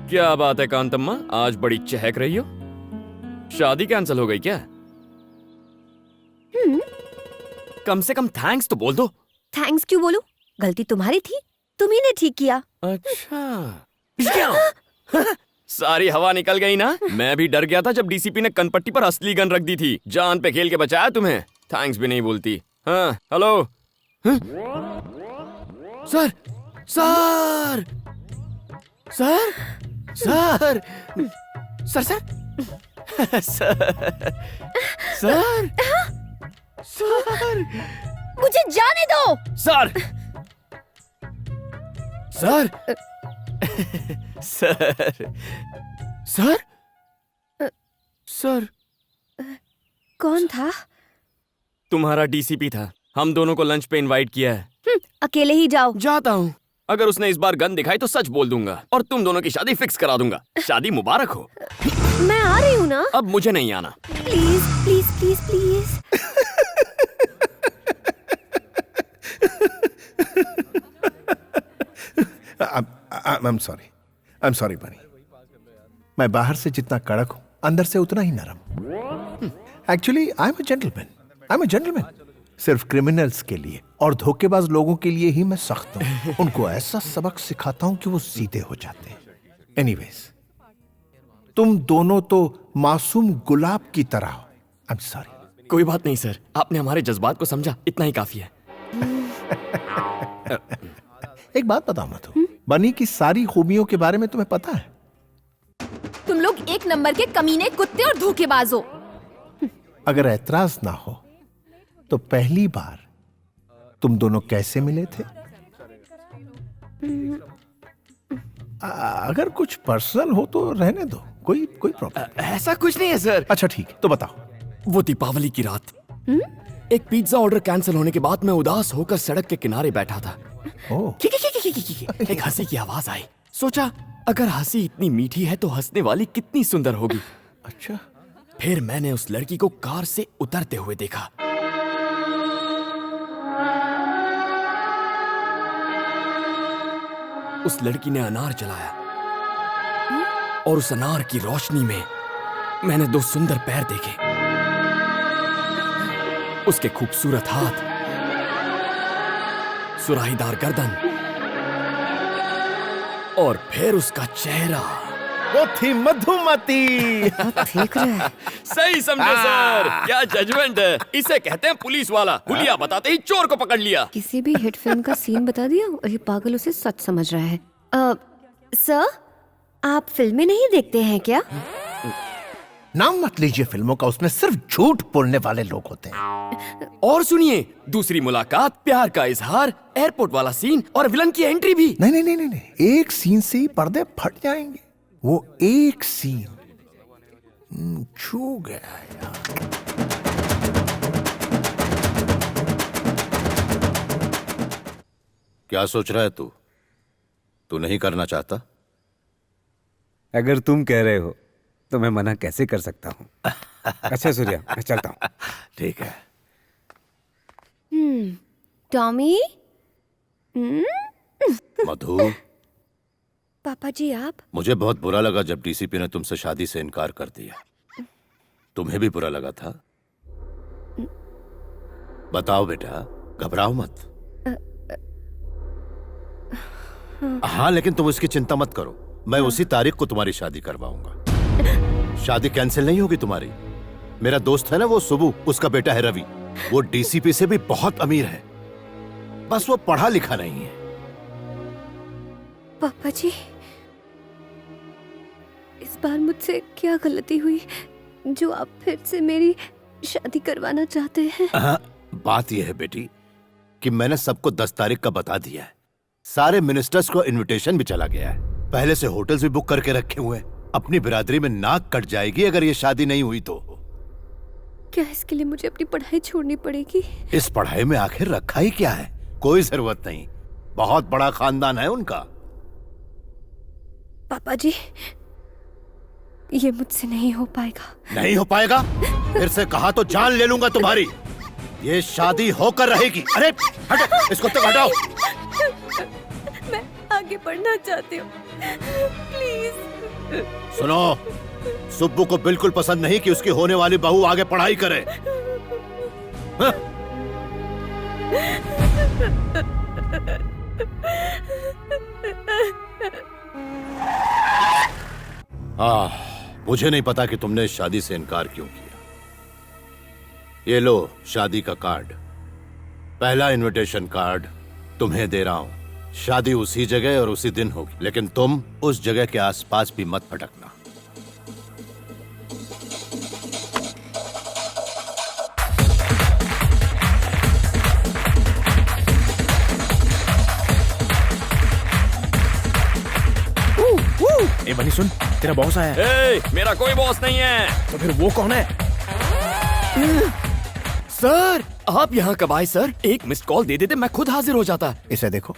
क्या बात है कांतम्मा, आज बड़ी चहक रही हो। शादी कैंसिल हो गई क्या? कम से कम थैंक्स तो बोल दो। थैंक्स क्यों बोलूं? गलती तुम्हारी थी, तुम्ही ने ठीक किया। अच्छा क्या? सारी हवा निकल गई ना। मैं भी डर गया था जब डीसीपी ने कनपट्टी पर असली गन रख दी थी। जान पे खेल के बचाया तुम्हें। थैंक्स भी नहीं बोलती। हाँ hello. Sir sir sir sir sir sir sir sir मुझे जाने दो। Sir sir sir sir sir कौन था? तुम्हारा डीसीपी था। हम दोनों को लंच पे इनवाइट किया है। अकेले ही जाओ। जाता हूँ। अगर उसने इस बार गन दिखाई तो सच बोल दूंगा और तुम दोनों की शादी फिक्स करा दूंगा। शादी मुबारक हो। मैं आ रही हूँ ना। अब मुझे नहीं आना। Please please please please. I'm sorry बनी। मैं बाहर से जितना कड़क हूं अंदर से उतना ही नरम। Actually I am a gentleman. सिर्फ क्रिमिनल्स के लिए और धोखेबाज लोगों के लिए ही मैं सख्त हूं। उनको ऐसा सबक सिखाता हूं कि वो सीधे हो जाते हैं। एनीवेज, तुम दोनों तो मासूम गुलाब की तरह हो। I am sorry. कोई बात नहीं सर, आपने हमारे जज्बात को समझा, इतना ही काफी है। एक बात बताओ मधु, बनी की सारी खूबियों के बारे में तुम्हें पता है? तुम लोग एक नंबर के कमीने, कुत्ते और धोखेबाज हो। अगर ऐतराज ना हो तो पहली बार तुम दोनों कैसे मिले थे? अगर कुछ पर्सनल हो तो रहने दो, कोई प्रॉब्लम। ऐसा कुछ नहीं है सर। अच्छा ठीक है, तो बताओ। वो दीपावली की रात एक पिज्जा ऑर्डर कैंसिल होने के बाद मैं उदास होकर सड़क के किनारे बैठा था। एक हंसी की आवाज आई। सोचा अगर हंसी इतनी मीठी है तो हंसने वाली कितनी सुंदर होगी। अच्छा। फिर मैंने उस लड़की को कार से उतरते हुए देखा। उस लड़की ने अनार जलाया और उस अनार की रोशनी में मैंने दो सुंदर पैर देखे। उसके खूबसूरत हाथ, सुराहीदार गर्दन और फिर उसका चेहरा। वो थी मधुमती। ठीक रहे। सही समझे सर। क्या जजमेंट है। इसे कहते हैं पुलिस वाला। हुलिया बताते ही चोर को पकड़ लिया। किसी भी हिट फिल्म का सीन बता दिया और ये पागल उसे सच समझ रहा है। सर, आप फिल्में नहीं देखते हैं क्या? नाम मत लीजिए फिल्मों का, उसमें सिर्फ झूठ बोलने वाले लोग होते हैं। और सुनिए, दूसरी मुलाकात, प्यार का इजहार, एयरपोर्ट वाला सीन और विलन की एंट्री भी। नहीं, एक सीन से ही पर्दे फट जाएंगे। वो एक सीन छू गया यार। क्या सोच रहा है तू? तू नहीं करना चाहता? अगर तुम कह रहे हो तो मैं मना कैसे कर सकता हूँ। अच्छा सूर्या, मैं चलता हूँ। ठीक है। टॉमी। मधु, पापा जी आप? मुझे बहुत बुरा लगा जब डीसीपी ने तुमसे शादी से इनकार कर दिया। तुम्हें भी बुरा लगा था? बताओ बेटा, घबराओ मत। हाँ, लेकिन तुम इसकी चिंता मत करो। मैं उसी तारीख को तुम्हारी शादी करवाऊंगा। शादी कैंसिल नहीं होगी तुम्हारी। मेरा दोस्त है ना वो सुबू, उसका बेटा है रवि। वो डीसीपी से भी बहुत अमीर है, बस वो पढ़ा लिखा नहीं है। पापा जी, इस बार मुझसे क्या गलती हुई जो आप फिर से मेरी शादी करवाना चाहते हैं? बात यह है बेटी कि मैंने सबको 10 तारीख का बता दिया है। सारे मिनिस्टर्स को इनविटेशन भी चला गया है। पहले से होटल्स भी बुक करके रखे हुए हैं। अपनी बिरादरी में नाक कट जाएगी अगर ये शादी नहीं हुई तो। क्या इसके लिए मुझे अपनी पढ़ाई छोड़नी पड़ेगी? इस पढ़ाई में आखिर रखा ही क्या है? कोई जरूरत नहीं, बहुत बड़ा खानदान है उनका। पापा जी, ये मुझसे नहीं हो पाएगा। नहीं हो पाएगा? फिर से कहा तो जान ले लूंगा तुम्हारी। ये शादी होकर रहेगी। अरे हटो, इसको तो हटाओ। मैं आगे बढ़ना चाहती हूँ, प्लीज। सुनो, सुब्बू को बिल्कुल पसंद नहीं कि उसकी होने वाली बहू आगे पढ़ाई करे। हाँ? मुझे नहीं पता कि तुमने इस शादी से इनकार क्यों किया। ये लो शादी का कार्ड, पहला इनविटेशन कार्ड तुम्हें दे रहा हूं। शादी उसी जगह और उसी दिन होगी, लेकिन तुम उस जगह के आसपास भी मत भटकना। ए बनी सुन, तेरा बॉस आया है। ए, मेरा कोई बॉस नहीं है। तो फिर वो कौन है? सर आप यहाँ कब आए सर? एक मिस्ड कॉल दे देते मैं खुद हाजिर हो जाता। इसे देखो।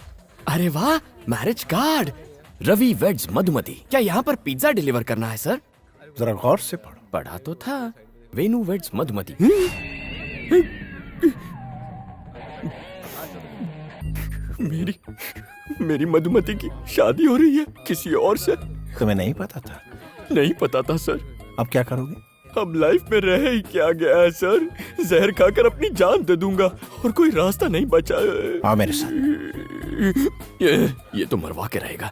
अरे वाह, marriage card. Ravi weds Madhumati. क्या यहाँ पर पिज्जा डिलीवर करना है सर? जरा गौर से पढ़ो। पढ़ा तो था, वेनु वेड्स मधुमती। मेरी मधुमती की शादी हो रही है किसी और से। तुम्हें नहीं पता था? नहीं पता था सर। अब क्या करोगे? अब लाइफ में रह ही क्या गया है सर? जहर खाकर अपनी जान दे दूंगा और कोई रास्ता नहीं बचा। आओ मेरे साथ। ये तो मरवा के रहेगा।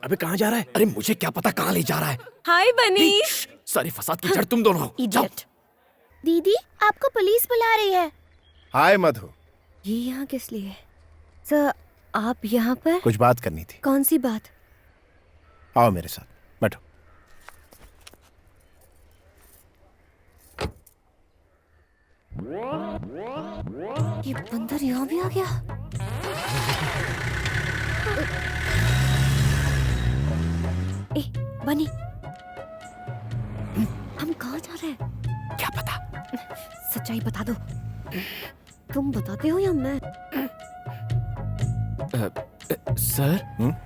अबे कहाँ जा रहा है? अरे मुझे क्या पता कहाँ ले जा रहा है। हाय बनी। सारे फसाद की जड़ तुम दोनों हो। जाओ। इडियट। दीदी आपको पुलिस बुला रही है। हाय मधु। ये यहाँ किस लिए? सर आप यहाँ पर? कुछ बात करनी थी। कौन सी बात? आओ मेरे साथ, बैठो। ये बंदर यहाँ भी आ गया। ए बनी, हम कहाँ जा रहे हैं? क्या पता। सच्चाई बता दो। तुम बताते हो या मैं? सर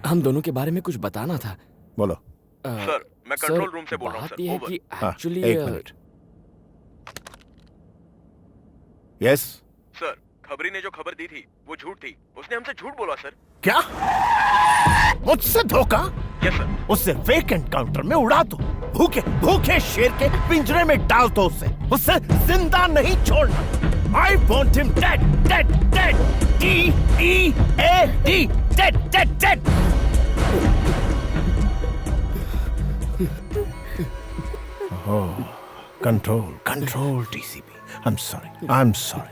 हम दोनों के बारे में कुछ बताना था। बोलो। सर मैं कंट्रोल रूम से बोल रहा हूँ बात सर। ये है ओवर। कि हाँ, एक्चुअली एक मिनट। यस। सर खबरी ने जो खबर दी थी वो झूठ थी। उसने हमसे झूठ बोला सर। क्या? मुझसे धोखा? Yes sir. उससे फेक एनकाउंटर में उड़ा दो। भूखे भूखे शेर के पिंजरे में डाल दो उसे जिंदा नहीं छोड़ना। I want him dead, dead, dead. D-E-A-D, dead, dead, dead. Control TCP. I'm sorry.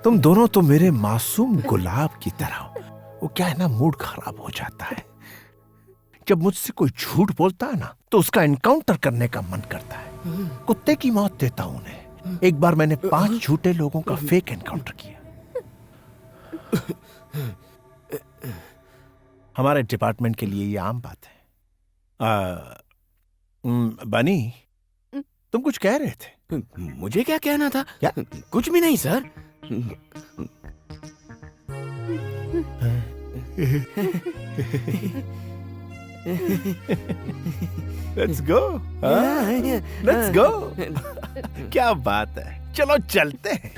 तुम दोनों तो मेरे मासूम गुलाब की तरह हो। वो क्या है ना, मूड खराब हो जाता है जब मुझसे कोई झूठ बोलता है ना, तो उसका एनकाउंटर करने का मन करता है। कुत्ते की मौत देता हूं उन्हें। एक बार मैंने 5 झूठे लोगों का फेक एनकाउंटर किया। हमारे डिपार्टमेंट के लिए ये आम बात है। बनी, तुम कुछ कह रहे थे? मुझे क्या कहना था? क्या? कुछ भी नहीं sir. Let's go. Let's go. क्या बात है, चलो चलते हैं।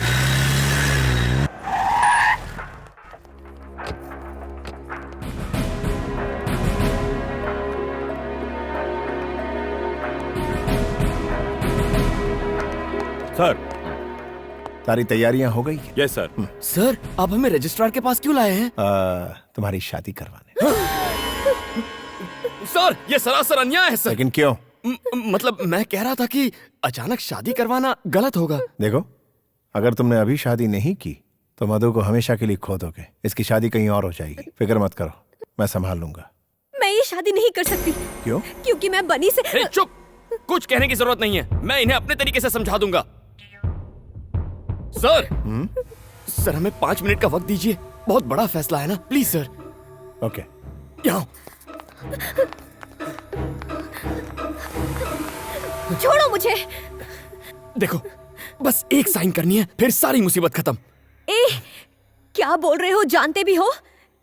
सर सारी तैयारियां हो गई हैं? Yes sir. सर आप हमें रजिस्ट्रार के पास क्यों लाए हैं? तुम्हारी शादी करवाने। सर ये सरासर अन्याय है सर। लेकिन क्यों? मतलब मैं कह रहा था कि अचानक शादी करवाना गलत होगा। देखो, अगर तुमने अभी शादी नहीं की तो मधु को हमेशा के लिए खो दोगे। इसकी शादी कहीं और हो जाएगी। फिक्र मत करो, मैं संभाल लूंगा। मैं ये शादी नहीं कर सकती। क्यों? क्योंकि मैं बनी से। ए, चुप। कुछ कहने की जरूरत नहीं है, मैं इन्हें अपने तरीके से समझा दूंगा। सर सर हमें 5 मिनट का वक्त दीजिए। बहुत बड़ा फैसला है ना, प्लीज सर। ओके। यहाँ छोड़ो मुझे। देखो, बस एक साइन करनी है, फिर सारी मुसीबत खत्म। ए क्या बोल रहे हो? जानते भी हो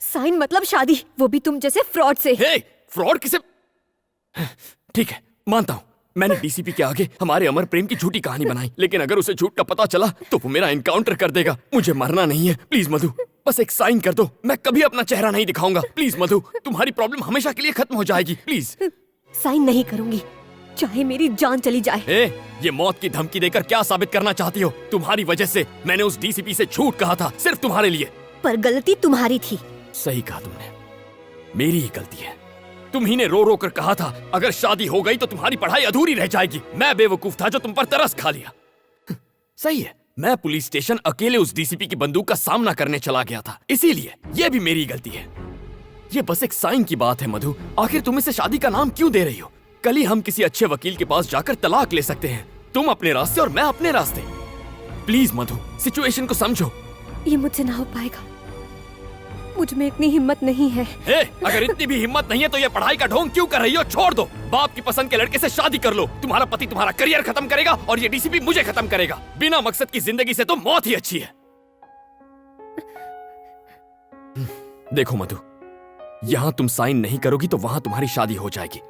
साइन मतलब शादी, वो भी तुम जैसे फ्रॉड से। हे, फ्रॉड किसे? ठीक है, मानता हूं मैंने डीसीपी के आगे हमारे अमर प्रेम की झूठी कहानी बनाई, लेकिन अगर उसे झूठ का पता चला तो वो मेरा एनकाउंटर कर देगा। मुझे मरना नहीं है, प्लीज मधु बस एक साइन कर दो, मैं कभी अपना चेहरा नहीं दिखाऊंगा। प्लीज मधु, तुम्हारी प्रॉब्लम हमेशा के लिए खत्म हो जाएगी, प्लीज। साइन नहीं करूंगी, चाहे मेरी जान चली जाए। ये मौत की धमकी देकर क्या साबित करना चाहती हो? तुम्हारी वजह से मैंने उस डीसीपी से झूठ कहा था, सिर्फ तुम्हारे लिए। पर गलती तुम्हारी थी। सही कहा तुमने, मेरी ही गलती है। तुम ही ने रो रो कर कहा था अगर शादी हो गई तो तुम्हारी पढ़ाई अधूरी रह जाएगी। मैं बेवकूफ था जो तुम पर तरस खा लिया। सही है, मैं पुलिस स्टेशन अकेले उस डीसीपी की बंदूक का सामना करने चला गया था, इसीलिए ये भी मेरी गलती है। ये बस एक साइन की बात है मधु, आखिर तुम इसे शादी का नाम क्यों दे रही हो? कल ही हम किसी अच्छे वकील के पास जाकर तलाक ले सकते हैं, तुम अपने रास्ते और मैं अपने रास्ते। प्लीज मधु, सिचुएशन को समझो। ये मुझसे ना हो पाएगा, मुझ में इतनी हिम्मत नहीं है। अगर इतनी भी हिम्मत नहीं है तो ये पढ़ाई का ढोंग क्यों कर रही हो? छोड़ दो, बाप की पसंद के लड़के से शादी कर लो। तुम्हारा पति तुम्हारा करियर खत्म करेगा और ये डीसीपी मुझे खत्म करेगा। बिना मकसद की जिंदगी से तो मौत ही अच्छी है। देखो मधु, यहाँ तुम साइन नहीं करोगी तो वहां तुम्हारी शादी हो जाएगी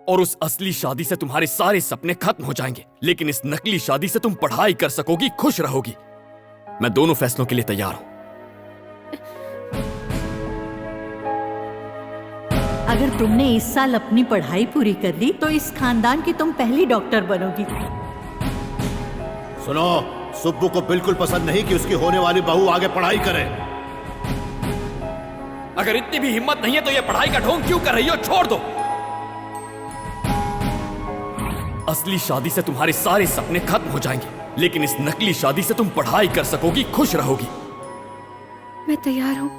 और उस असली शादी से तुम्हारे सारे सपने खत्म हो जाएंगे, लेकिन इस नकली शादी से तुम पढ़ाई कर सकोगी, खुश रहोगी। मैं दोनों फैसलों के लिए तैयार हूं। अगर तुमने इस साल अपनी पढ़ाई पूरी कर ली तो इस खानदान की तुम पहली डॉक्टर बनोगी। सुनो, सुब्बू को बिल्कुल पसंद नहीं कि उसकी होने वाली बहू आगे पढ़ाई करे। अगर इतनी भी हिम्मत नहीं है तो ये पढ़ाई का ढोंग क्यों कर रही हो? छोड़ दो। असली शादी से तुम्हारे सारे सपने खत्म हो जाएंगे, लेकिन इस नकली शादी से तुम पढ़ाई कर सकोगी, खुश रहोगी। मैं तैयार हूँ।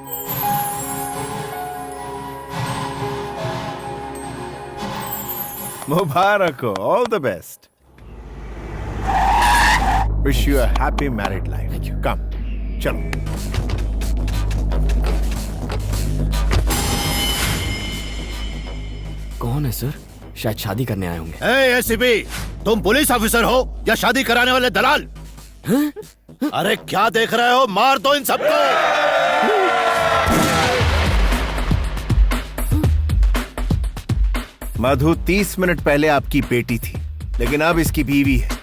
मुबारक हो, all the best. Wish you a happy married life. Thank you. Come, चलो। कौन है सर? शायद शादी करने आए होंगे। एसीपी, तुम पुलिस ऑफिसर हो या शादी कराने वाले दलाल? अरे क्या देख रहे हो? मार दो इन सबको। मधु 30 मिनट पहले आपकी बेटी थी, लेकिन अब इसकी बीवी है।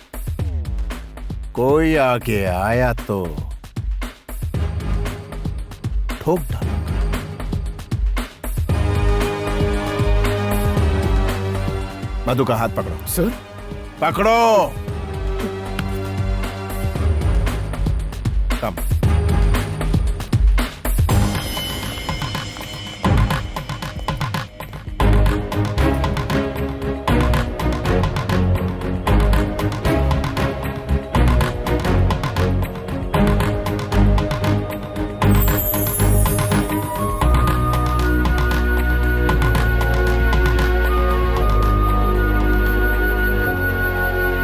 कोई आगे आया तो ठोक डालो। मधु का हाथ पकड़ो। सर? पकड़ो। कम।